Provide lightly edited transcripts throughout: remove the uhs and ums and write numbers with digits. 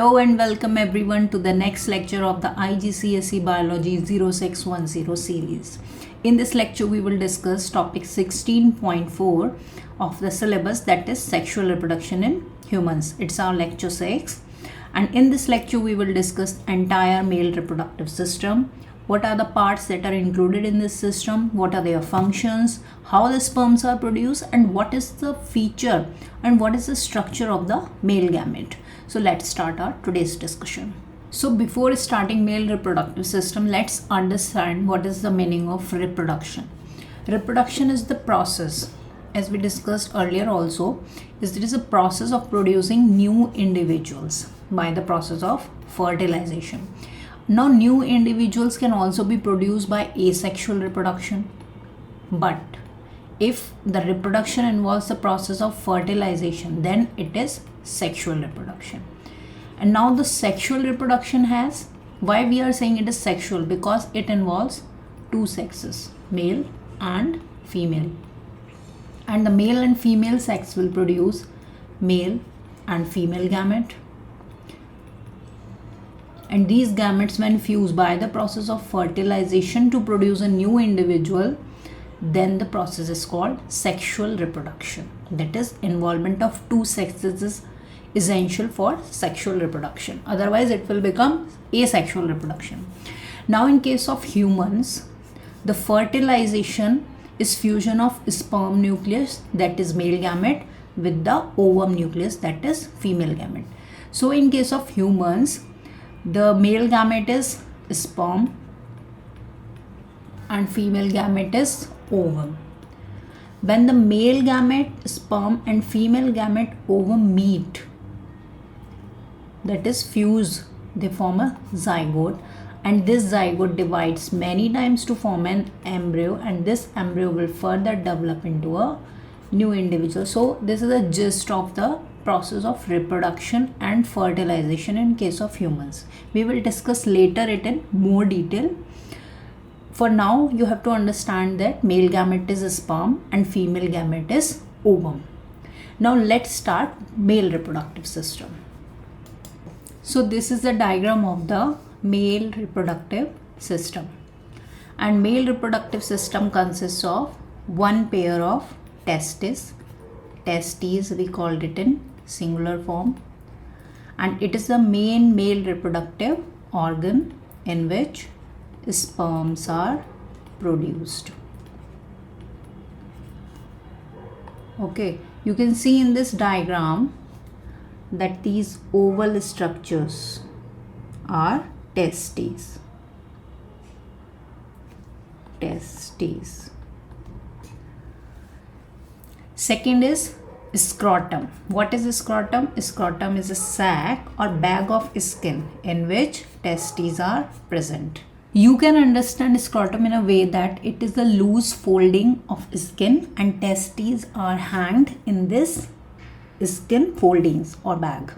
Hello and welcome everyone to the next lecture of the IGCSE Biology 0610 series. In this lecture we will discuss topic 16.4 of the syllabus, that is sexual reproduction in humans. It's our lecture 6, and in this lecture we will discuss entire male reproductive system. What are the parts that are included in this system, what are their functions, how the sperms are produced, and what is the feature and what is the structure of the male gamete. So let's start our today's discussion. So before starting male reproductive system, let's understand what is the meaning of reproduction. Reproduction is the process, as we discussed earlier also, is there is a process of producing new individuals by the process of fertilization. Now new individuals can also be produced by asexual reproduction, but if the reproduction involves the process of fertilization, then it is sexual reproduction. And now the sexual reproduction has, why we are saying it is sexual, because it involves two sexes, male and female, and the male and female sex will produce male and female gamete, and these gametes, when fused by the process of fertilization to produce a new individual, then the process is called sexual reproduction. That is, involvement of two sexes is essential for sexual reproduction, otherwise it will become asexual reproduction. Now in case of humans, the fertilization is fusion of sperm nucleus, that is male gamete, with the ovum nucleus, that is female gamete. So in case of humans, the male gamete is sperm and female gamete is ovum. When the male gamete, sperm, and female gamete, ovum meet, that is fuse, they form a zygote, and this zygote divides many times to form an embryo, and this embryo will further develop into a new individual. So this is the gist of the process of reproduction and fertilization in case of humans. We will discuss later it in more detail. For now, you have to understand that male gamete is sperm and female gamete is ovum. Now let's start male reproductive system. So this is the diagram of the male reproductive system, and male reproductive system consists of one pair of testes we called it in singular form, and it is the main male reproductive organ in which sperms are produced. Okay, you can see in this diagram that these oval structures are testes. Second is scrotum. What is scrotum? Scrotum is a sac or bag of skin in which testes are present. You can understand scrotum in a way that it is the loose folding of skin, and testes are hanged in this skin foldings or bag.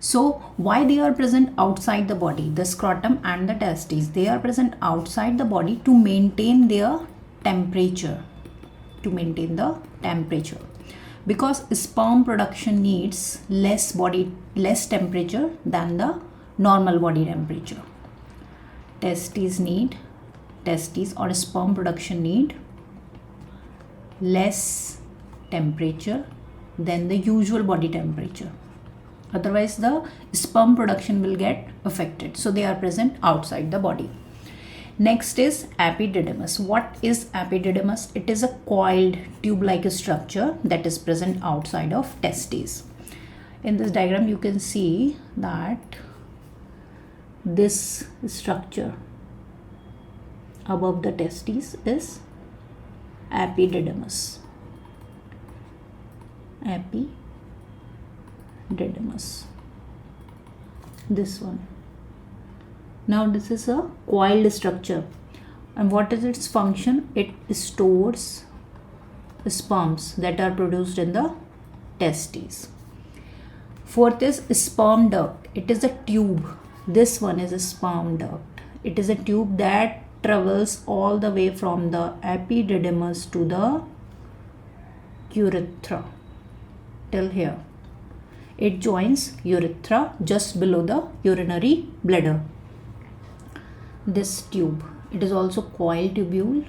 So why they are present outside the body? The scrotum and the testes, they are present outside the body to maintain their temperature, because sperm production needs less temperature than the normal body temperature. Testes or sperm production need less temperature than the usual body temperature, otherwise the sperm production will get affected. So they are present outside the body. Next is epididymis. What is epididymis? It is a coiled tube-like structure that is present outside of testes. In this diagram you can see that this structure above the testes is epididymis. This one. Now this is a coiled structure, and what is its function? It stores sperms that are produced in the testes. Fourth is sperm duct. It is a tube. This one is a sperm duct. It is a tube that travels all the way from the epididymis to the urethra till here. It joins urethra just below the urinary bladder. This tube, it is also coil tubule.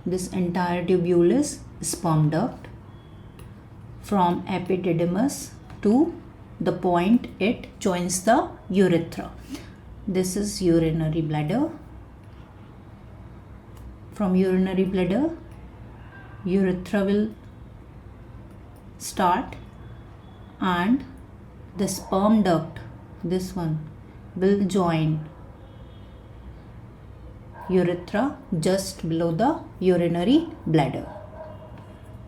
This entire tubule is sperm duct from epididymis to the point it joins the urethra. This is urinary bladder. From urinary bladder, urethra will start and the sperm duct, this one, will join urethra just below the urinary bladder.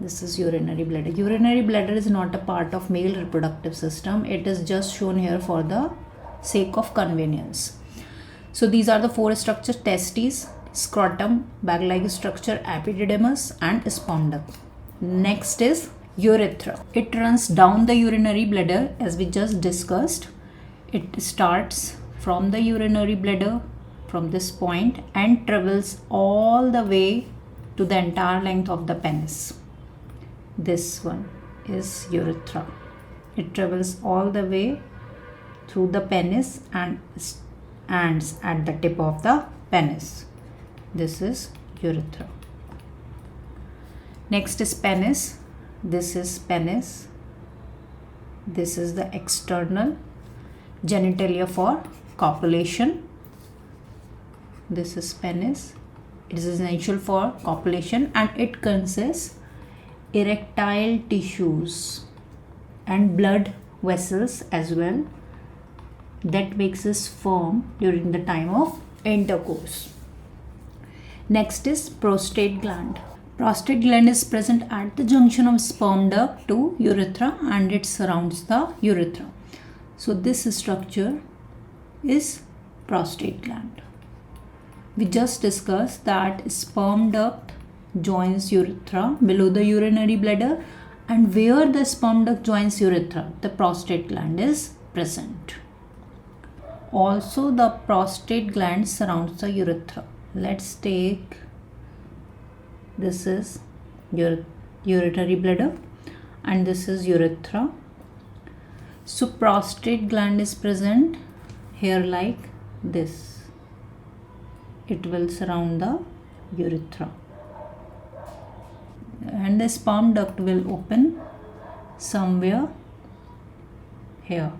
This is urinary bladder. Urinary bladder is not a part of male reproductive system. It is just shown here for the sake of convenience. So these are the four structures: testes, scrotum, bag-like structure, epididymis, and sperm duct. Next is urethra. It runs down the urinary bladder as we just discussed. It starts from the urinary bladder from this point and travels all the way to the entire length of the penis. This one is urethra. It travels all the way through the penis and ends at the tip of the penis. This is urethra. Next is penis. This is penis. This is the external genitalia for copulation. This is penis. It is essential for copulation and it consists erectile tissues and blood vessels as well that makes us firm during the time of intercourse. Next is prostate gland. Prostate gland is present at the junction of sperm duct to urethra and it surrounds the urethra. So this structure is prostate gland. We just discussed that sperm duct joins urethra below the urinary bladder, and where the sperm duct joins urethra, the prostate gland is present. Also, the prostate gland surrounds the urethra. Let's take, this is urinary bladder and this is urethra. So prostate gland is present here like this. It will surround the urethra. And the sperm duct will open somewhere here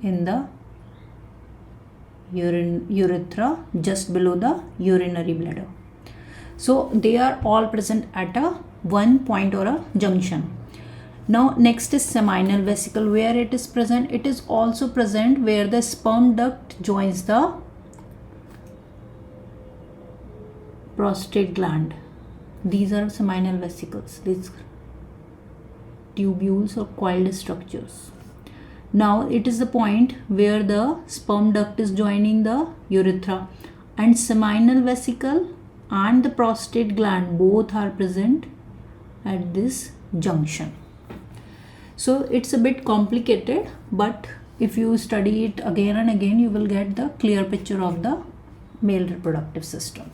in the urethra just below the urinary bladder. So they are all present at a one point or a junction. Now next is seminal vesicle. Where it is present? It is also present where the sperm duct joins the prostate gland. These are seminal vesicles, these tubules or coiled structures. Now it is the point where the sperm duct is joining the urethra, and seminal vesicle and the prostate gland both are present at this junction. So it's a bit complicated, but if you study it again and again, you will get the clear picture of the male reproductive system.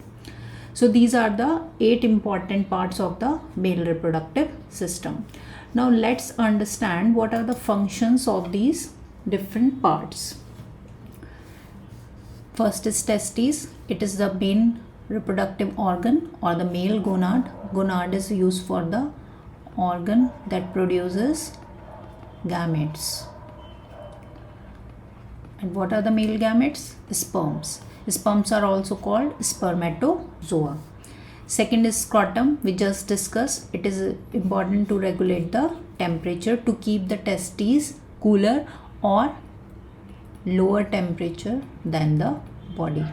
So these are the 8 important parts of the male reproductive system. Now let's understand what are the functions of these different parts. First is testes. It is the main reproductive organ or the male gonad. Gonad is used for the organ that produces gametes. And what are the male gametes? Sperms. Sperms are also called spermatozoa. Second is scrotum, we just discussed. It is important to regulate the temperature to keep the testes cooler or lower temperature than the body.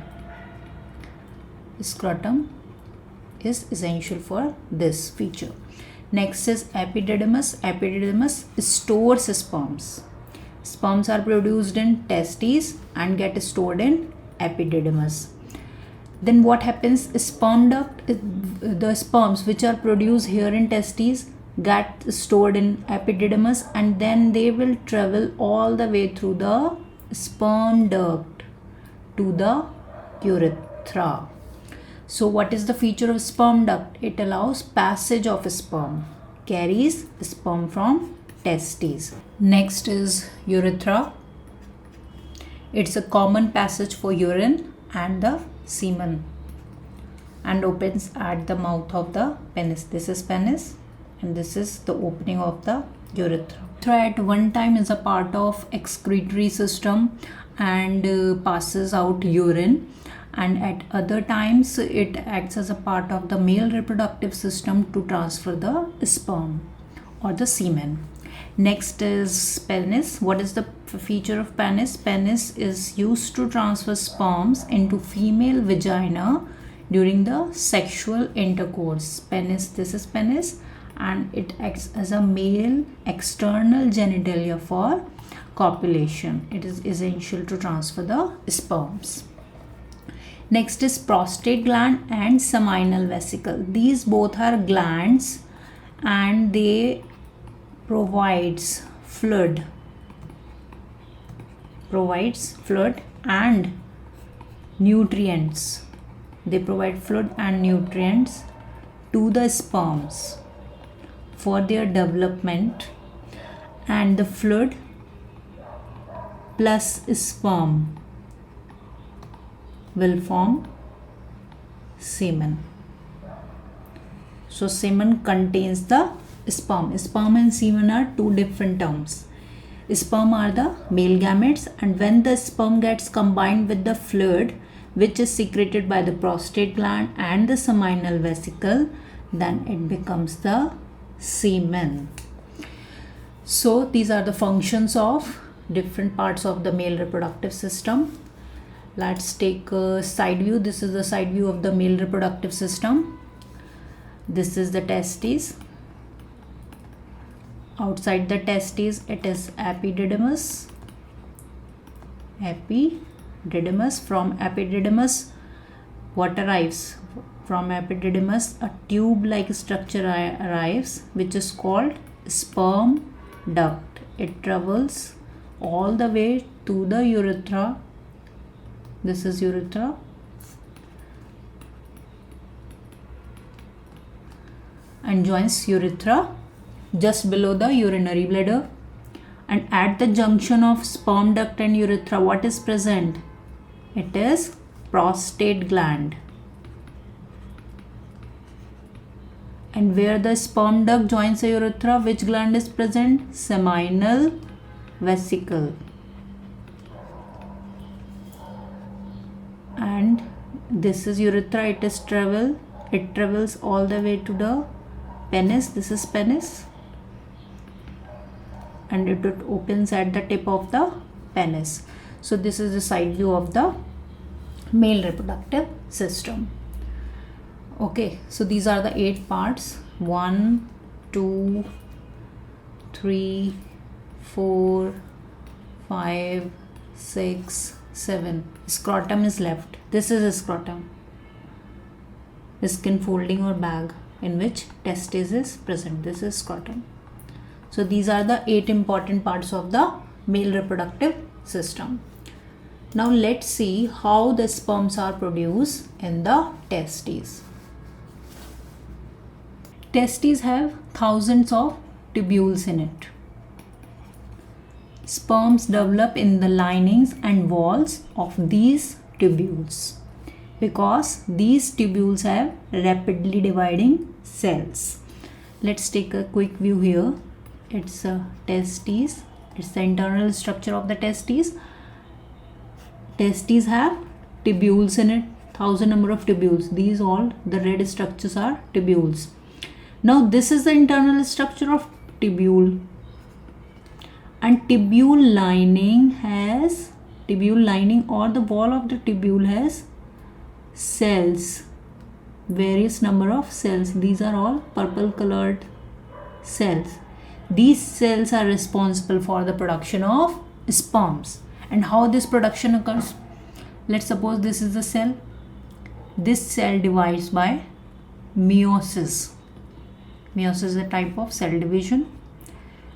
Scrotum is essential for this feature. Next is epididymis. Epididymis stores sperms. Sperms are produced in testes and get stored in epididymis. Then what happens? Sperm duct, the sperms which are produced here in testes get stored in epididymis, and then they will travel all the way through the sperm duct to the urethra. So what is the feature of sperm duct? It allows passage of sperm, carries sperm from testes. Next is urethra. It's a common passage for urine and the semen and opens at the mouth of the penis. This is penis and this is the opening of the urethra. Urethra at one time is a part of excretory system and passes out urine, and at other times it acts as a part of the male reproductive system to transfer the sperm or the semen. Next is penis. What is the feature of penis? Penis is used to transfer sperms into female vagina during the sexual intercourse. Penis, this is penis, and it acts as a male external genitalia for copulation. It is essential to transfer the sperms. Next is prostate gland and seminal vesicle. These both are glands and they provides fluid and nutrients. They provide fluid and nutrients to the sperms for their development, and the fluid plus sperm will form semen. So semen contains the sperm. Sperm and semen are two different terms. Sperm are the male gametes, and when the sperm gets combined with the fluid which is secreted by the prostate gland and the seminal vesicle, then it becomes the semen. So these are the functions of different parts of the male reproductive system. Let's take a side view. This is the side view of the male reproductive system. This is the testes. Outside the testes, it is epididymis. From epididymis, what arrives? From epididymis, a tube-like structure arrives, which is called sperm duct. It travels all the way to the urethra. This is urethra. And joins urethra just below the urinary bladder. And at the junction of sperm duct and urethra, what is present? It is prostate gland. And where the sperm duct joins the urethra, which gland is present? Seminal vesicle. And this is urethra. It travels all the way to the penis. This is penis, and it opens at the tip of the penis. So this is the side view of the male reproductive system. Okay, so these are the 8 parts. 1, 2, 3, 4, 5, 6, 7. Scrotum is left. This is a scrotum. The skin folding or bag in which testes is present. This is scrotum. So these are the 8 important parts of the male reproductive system. Now let's see how the sperms are produced in the testes. Testes have thousands of tubules in it. Sperms develop in the linings and walls of these tubules because these tubules have rapidly dividing cells. Let's take a quick view here. It's a testes. It's the internal structure of the testes. Testes have tubules in it, 1000 number of tubules. These all the red structures are tubules. Now this is the internal structure of tubule, and tubule lining or the wall of the tubule has cells, various number of cells. These are all purple colored cells. These cells are responsible for the production of sperms. And how this production occurs? Let's suppose this is the cell. This cell divides by meiosis. Meiosis is a type of cell division.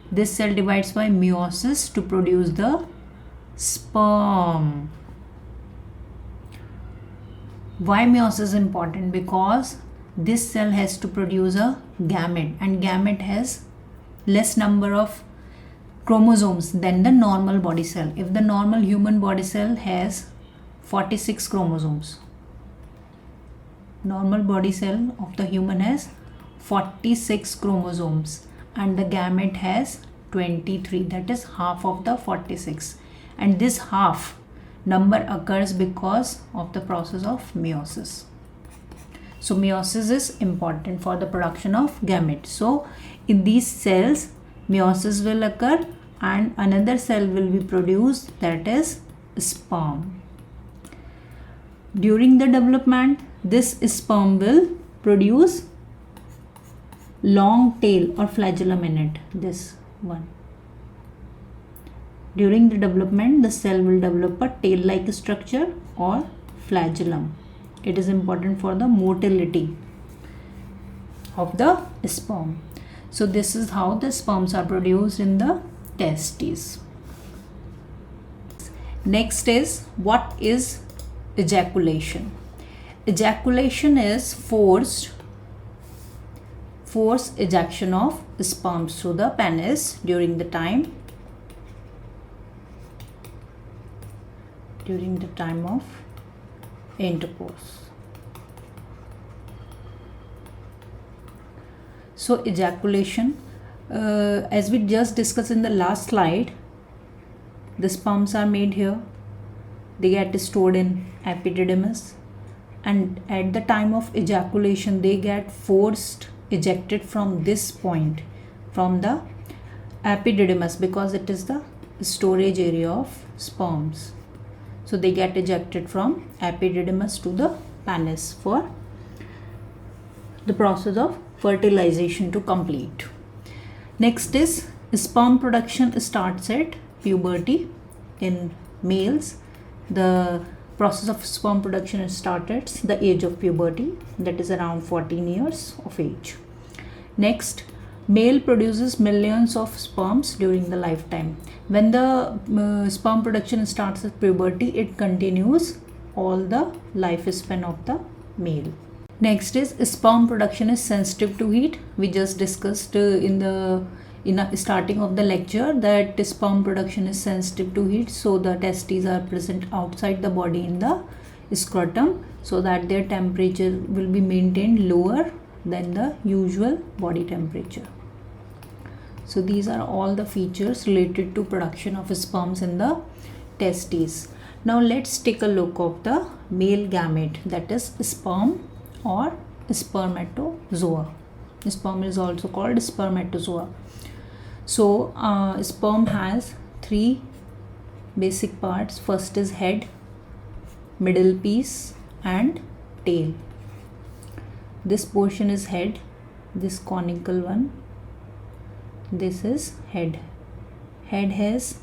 This cell divides by meiosis to produce the sperm. Why meiosis is important? Because this cell has to produce a gamete, and gamete has less number of chromosomes than the normal body cell. If the normal human body cell has 46 chromosomes, normal body cell of the human has 46 chromosomes and the gamete has 23, that is half of the 46, and this half number occurs because of the process of meiosis. So meiosis is important for the production of gamete. So in these cells meiosis will occur and another cell will be produced, that is sperm. During the development, this sperm will produce long tail or flagellum in it, this one. During the development, the cell will develop a tail-like structure or flagellum. It is important for the motility of the sperm. So this is how the sperms are produced in the testes. Next is, what is ejaculation? Ejaculation is forced ejection of sperms through the penis during the time of intercourse. So ejaculation, as we just discussed in the last slide, the sperms are made here, they get stored in epididymis, and at the time of ejaculation they get forced ejected from this point, from the epididymis, because it is the storage area of sperms. So they get ejected from epididymis to the penis for the process of fertilization to complete. Next is, sperm production starts at puberty. In males, the process of sperm production starts at the age of puberty, that is around 14 years of age. Next, male produces millions of sperms during the lifetime. When the sperm production starts at puberty, it continues all the lifespan of the male. Next is, sperm production is sensitive to heat. We just discussed in the starting of the lecture that sperm production is sensitive to heat, so the testes are present outside the body in the scrotum, so that their temperature will be maintained lower than the usual body temperature. So these are all the features related to production of sperms in the testes. Now let's take a look of the male gamete, that is sperm or spermatozoa. Sperm is also called spermatozoa. So sperm has three basic parts. First is head, middle piece and tail. This portion is head, this conical one, this is head. Head has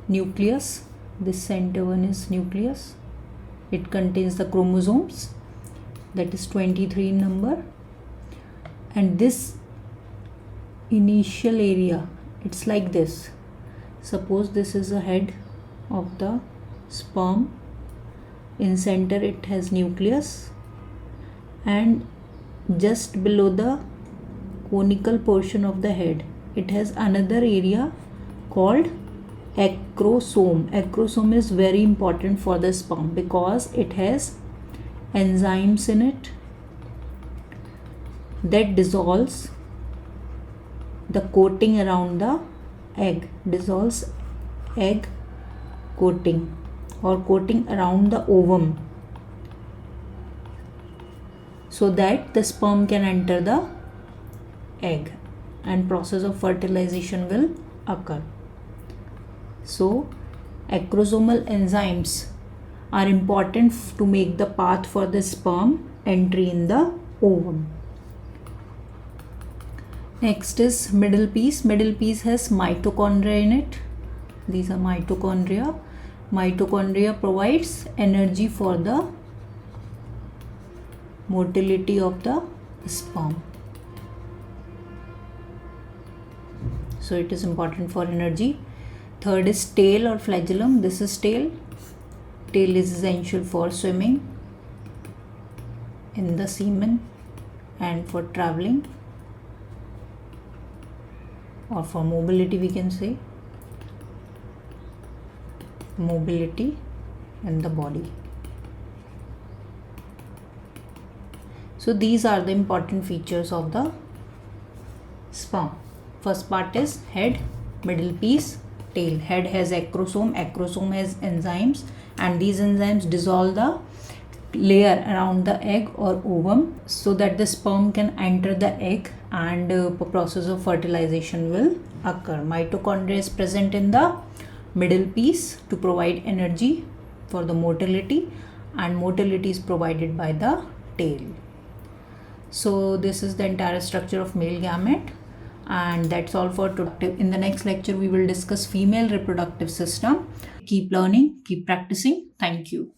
nucleus, this center one is nucleus. It contains the chromosomes, that is 23 in number, and this initial area, it's like this. Suppose this is a head of the sperm. In center it has nucleus, and just below the conical portion of the head it has another area called acrosome. Acrosome is very important for the sperm because it has enzymes in it that dissolves the coating around the egg, dissolves egg coating or coating around the ovum, so that the sperm can enter the egg and process of fertilization will occur. So acrosomal enzymes are important to make the path for the sperm entry in the ovum. Next is middle piece. Middle piece has mitochondria in it. These are mitochondria. Mitochondria provides energy for the motility of the sperm. So it is important for energy. Third is tail or flagellum. This is tail. Tail is essential for swimming in the semen and for traveling or for mobility we can say mobility in the body. So these are the important features of the sperm. First part is head, middle piece, tail. Head has acrosome, acrosome has enzymes, and these enzymes dissolve the layer around the egg or ovum so that the sperm can enter the egg and process of fertilization will occur. Mitochondria is present in the middle piece to provide energy for the motility, and motility is provided by the tail. So this is the entire structure of male gamete, and that's all for today. In the next lecture we will discuss female reproductive system. Keep learning, keep practicing. Thank you.